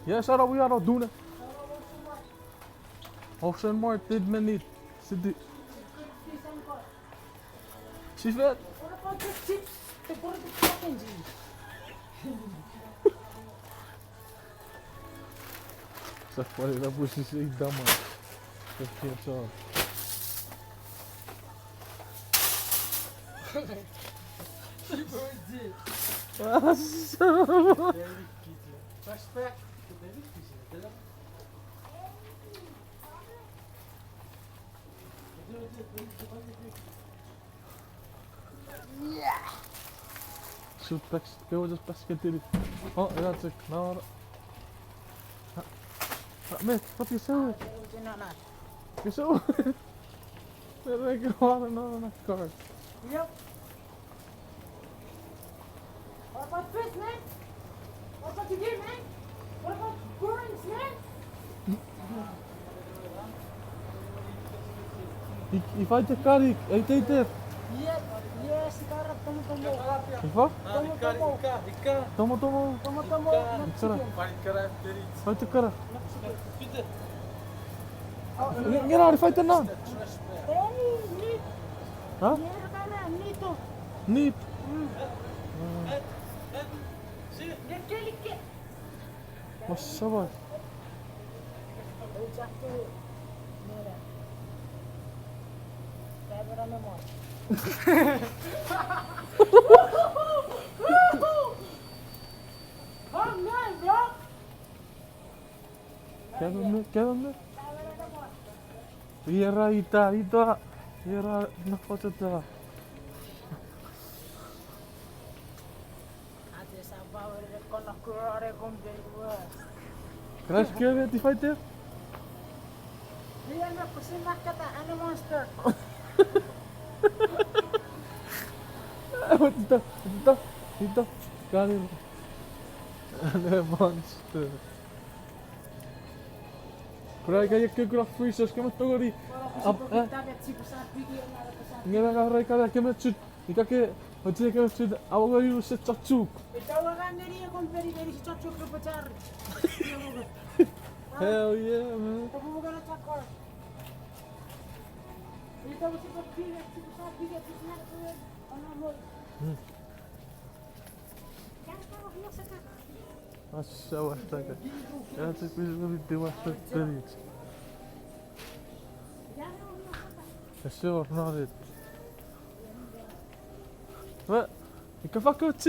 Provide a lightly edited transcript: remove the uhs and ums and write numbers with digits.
Ja, zou we dat doen? Of zijn Mart dit me niet. Zit die. Zie je het? Zeg maar, dat moest je niet dan maar. Dat is niet zo. Ah, zo. Respect. Shoot packs, go just pass continue. Oh, that's it. No. Mate, wat is zo? Is zo? Dan denk ik gewoon een car. Yep. What about fish, man? What about you get, man? What about burns, man? I fight the car, I take it. Yes, sekarang tomo. Ifa? Tomo. Tomo. Fight the car. Get out, fight the now. Hey, niet. Huh? Niet toch? Niet. Dia kelik. Mas sabar. Jatuh. Merah. Kamera memang. Oh man, bro. Get him. Era ita. Era na foto ta. Ada sabar rekon aku rekon dewa. Crash ke die fighter? Dia nak pesen nak kata ana monster. Wat is dat? Niet dat. Kan niet. Nee, monster. Krijg je keuken freezers? Kan het toch niet? Nggak kan kan met zit. Ik kan ke wat je kan zit. Awal je zit cacuk. Itawakan dari yang komperi dari si cocok ke pacar. Hell yeah, man. Kamu bukan cakor. Kita mesti pergi si besar tiga pisnya tu. Ana mo. Yang tahu dia sekarang. Massa waxtaga. Ja, het is weer die was het niet. Ja, zo, nou dit. Wat? Ik kan fucking